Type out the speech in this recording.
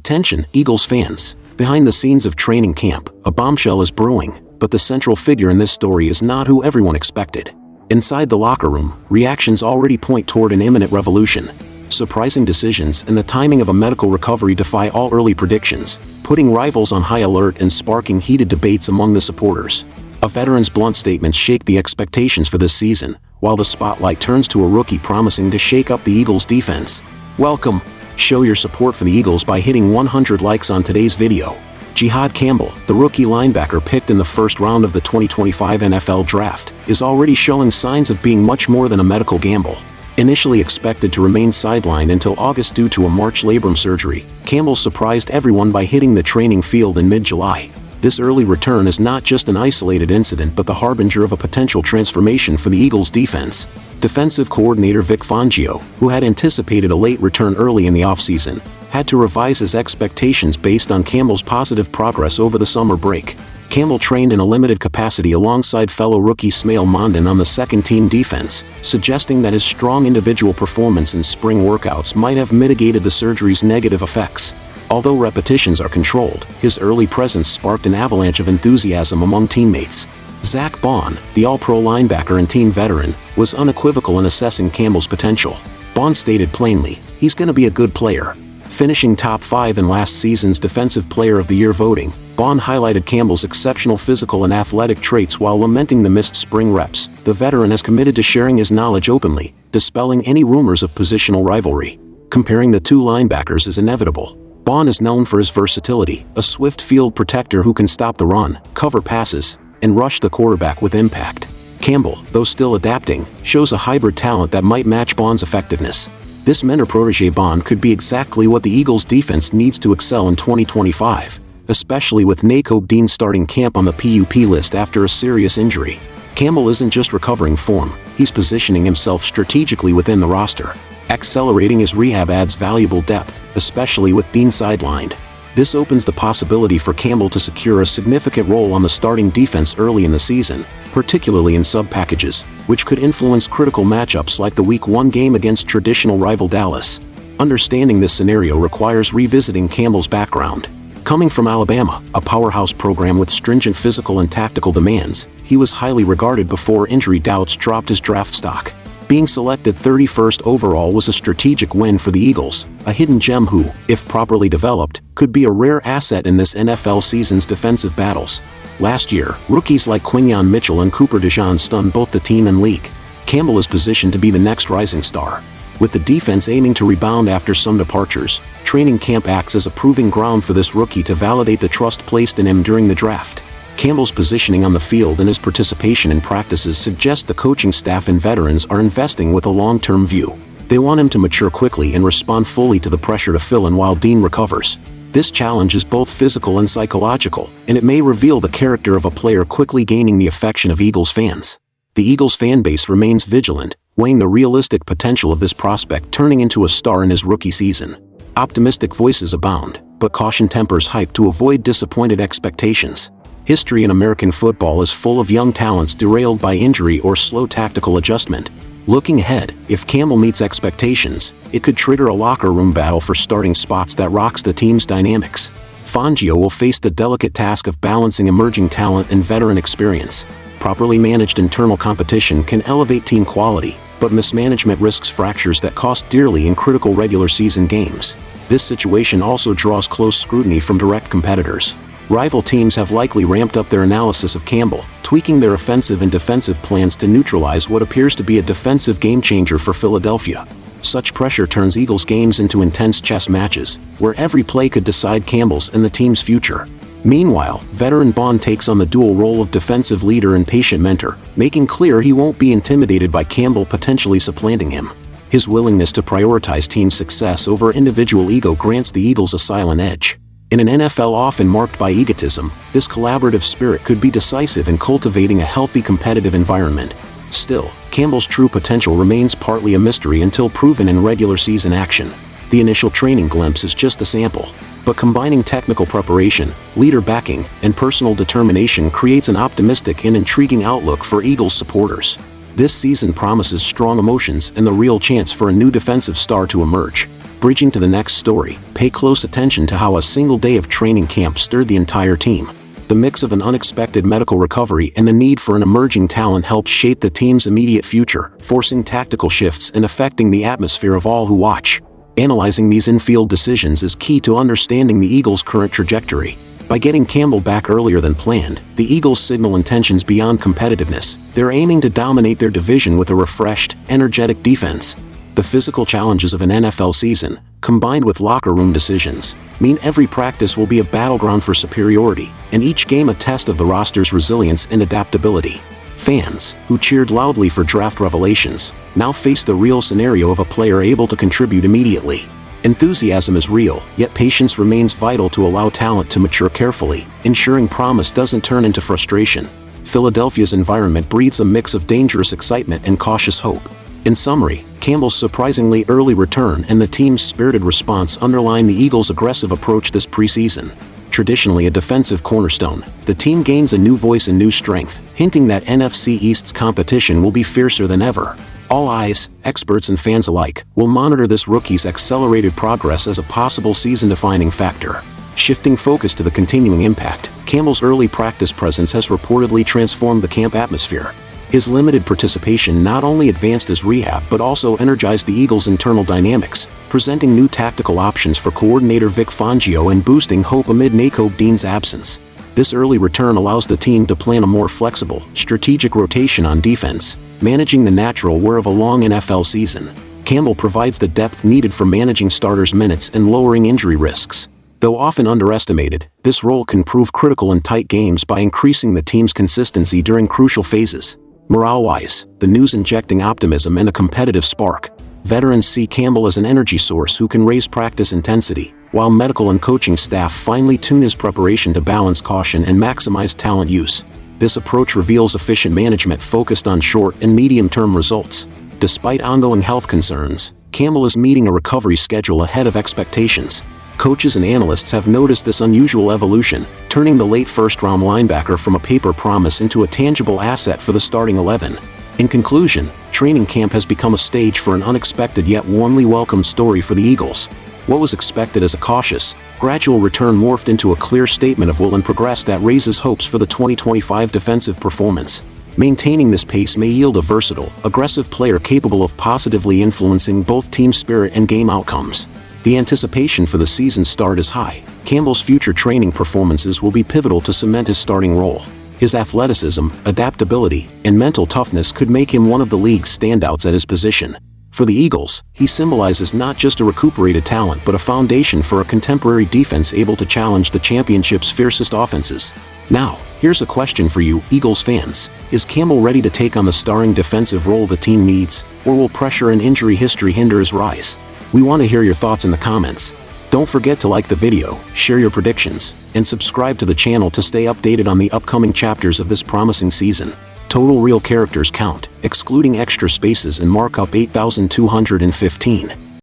Attention, Eagles fans! Behind the scenes of training camp, a bombshell is brewing, but the central figure in this story is not who everyone expected. Inside the locker room, reactions already point toward an imminent revolution. Surprising decisions and the timing of a medical recovery defy all early predictions, putting rivals on high alert and sparking heated debates among the supporters. A veteran's blunt statements shake the expectations for this season, while the spotlight turns to a rookie promising to shake up the Eagles' defense. Welcome! Show your support for the Eagles by hitting 100 likes on today's video. Jihaad Campbell, the rookie linebacker picked in the first round of the 2025 NFL Draft, is already showing signs of being much more than a medical gamble. Initially expected to remain sidelined until August due to a March labrum surgery, Campbell surprised everyone by hitting the training field in mid-July. This early return is not just an isolated incident but the harbinger of a potential transformation for the Eagles' defense. Defensive coordinator Vic Fangio, who had anticipated a late return early in the offseason, had to revise his expectations based on Campbell's positive progress over the summer break. Campbell trained in a limited capacity alongside fellow rookie Smail Mondon on the second-team defense, suggesting that his strong individual performance in spring workouts might have mitigated the surgery's negative effects. Although repetitions are controlled, his early presence sparked an avalanche of enthusiasm among teammates. Zach Bond, the All-Pro linebacker and team veteran, was unequivocal in assessing Campbell's potential. Bond stated plainly, "He's going to be a good player." Finishing top 5 in last season's Defensive Player of the Year voting, Bond highlighted Campbell's exceptional physical and athletic traits while lamenting the missed spring reps. The veteran has committed to sharing his knowledge openly, dispelling any rumors of positional rivalry. Comparing the two linebackers is inevitable. Bond is known for his versatility, a swift field protector who can stop the run, cover passes, and rush the quarterback with impact. Campbell, though still adapting, shows a hybrid talent that might match Bond's effectiveness. This mentor-protege bond could be exactly what the Eagles' defense needs to excel in 2025, especially with Nakobe Dean starting camp on the PUP list after a serious injury. Campbell isn't just recovering form, he's positioning himself strategically within the roster. Accelerating his rehab adds valuable depth, especially with Dean sidelined. This opens the possibility for Campbell to secure a significant role on the starting defense early in the season, particularly in sub-packages, which could influence critical matchups like the Week 1 game against traditional rival Dallas. Understanding this scenario requires revisiting Campbell's background. Coming from Alabama, a powerhouse program with stringent physical and tactical demands, he was highly regarded before injury doubts dropped his draft stock. Being selected 31st overall was a strategic win for the Eagles, a hidden gem who, if properly developed, could be a rare asset in this NFL season's defensive battles. Last year, rookies like Quinyon Mitchell and Cooper DeJean stunned both the team and league. Campbell is positioned to be the next rising star. With the defense aiming to rebound after some departures, training camp acts as a proving ground for this rookie to validate the trust placed in him during the draft. Campbell's positioning on the field and his participation in practices suggest the coaching staff and veterans are investing with a long-term view. They want him to mature quickly and respond fully to the pressure to fill in while Dean recovers. This challenge is both physical and psychological, and it may reveal the character of a player quickly gaining the affection of Eagles fans. The Eagles fan base remains vigilant, weighing the realistic potential of this prospect turning into a star in his rookie season. Optimistic voices abound, but caution tempers hype to avoid disappointed expectations. History in American football is full of young talents derailed by injury or slow tactical adjustment. Looking ahead, if Campbell meets expectations, it could trigger a locker room battle for starting spots that rocks the team's dynamics. Fangio will face the delicate task of balancing emerging talent and veteran experience. Properly managed internal competition can elevate team quality, but mismanagement risks fractures that cost dearly in critical regular season games. This situation also draws close scrutiny from direct competitors. Rival teams have likely ramped up their analysis of Campbell, tweaking their offensive and defensive plans to neutralize what appears to be a defensive game-changer for Philadelphia. Such pressure turns Eagles games into intense chess matches, where every play could decide Campbell's and the team's future. Meanwhile, veteran Bond takes on the dual role of defensive leader and patient mentor, making clear he won't be intimidated by Campbell potentially supplanting him. His willingness to prioritize team success over individual ego grants the Eagles a silent edge. In an NFL often marked by egotism, this collaborative spirit could be decisive in cultivating a healthy competitive environment. Still, Campbell's true potential remains partly a mystery until proven in regular season action. The initial training glimpse is just a sample, but combining technical preparation, leader backing, and personal determination creates an optimistic and intriguing outlook for Eagles supporters. This season promises strong emotions and the real chance for a new defensive star to emerge. Bridging to the next story, pay close attention to how a single day of training camp stirred the entire team. The mix of an unexpected medical recovery and the need for an emerging talent helped shape the team's immediate future, forcing tactical shifts and affecting the atmosphere of all who watch. Analyzing these in-field decisions is key to understanding the Eagles' current trajectory. By getting Campbell back earlier than planned, the Eagles signal intentions beyond competitiveness. They're aiming to dominate their division with a refreshed, energetic defense. The physical challenges of an NFL season, combined with locker room decisions, mean every practice will be a battleground for superiority, and each game a test of the roster's resilience and adaptability. Fans, who cheered loudly for draft revelations, now face the real scenario of a player able to contribute immediately. Enthusiasm is real, yet patience remains vital to allow talent to mature carefully, ensuring promise doesn't turn into frustration. Philadelphia's environment breeds a mix of dangerous excitement and cautious hope. In summary, Campbell's surprisingly early return and the team's spirited response underline the Eagles' aggressive approach this preseason. Traditionally a defensive cornerstone, the team gains a new voice and new strength, hinting that NFC East's competition will be fiercer than ever. All eyes, experts and fans alike, will monitor this rookie's accelerated progress as a possible season-defining factor. Shifting focus to the continuing impact, Campbell's early practice presence has reportedly transformed the camp atmosphere. His limited participation not only advanced his rehab but also energized the Eagles' internal dynamics, presenting new tactical options for coordinator Vic Fangio and boosting hope amid Nakobe Dean's absence. This early return allows the team to plan a more flexible, strategic rotation on defense, managing the natural wear of a long NFL season. Campbell provides the depth needed for managing starters' minutes and lowering injury risks. Though often underestimated, this role can prove critical in tight games by increasing the team's consistency during crucial phases. Morale-wise, the news injecting optimism and a competitive spark. Veterans see Campbell as an energy source who can raise practice intensity, while medical and coaching staff finely tune his preparation to balance caution and maximize talent use. This approach reveals efficient management focused on short and medium-term results. Despite ongoing health concerns, Campbell is meeting a recovery schedule ahead of expectations. Coaches and analysts have noticed this unusual evolution, turning the late first-round linebacker from a paper promise into a tangible asset for the starting 11. In conclusion, training camp has become a stage for an unexpected yet warmly welcomed story for the Eagles. What was expected as a cautious, gradual return morphed into a clear statement of will and progress that raises hopes for the 2025 defensive performance. Maintaining this pace may yield a versatile, aggressive player capable of positively influencing both team spirit and game outcomes. The anticipation for the season start is high. Campbell's future training performances will be pivotal to cement his starting role. His athleticism, adaptability, and mental toughness could make him one of the league's standouts at his position. For the Eagles, he symbolizes not just a recuperated talent but a foundation for a contemporary defense able to challenge the championship's fiercest offenses. Now, here's a question for you, Eagles fans. Is Campbell ready to take on the starring defensive role the team needs, or will pressure and injury history hinder his rise? We want to hear your thoughts in the comments. Don't forget to like the video, share your predictions, and subscribe to the channel to stay updated on the upcoming chapters of this promising season. Total real characters count, excluding extra spaces and markup 8215.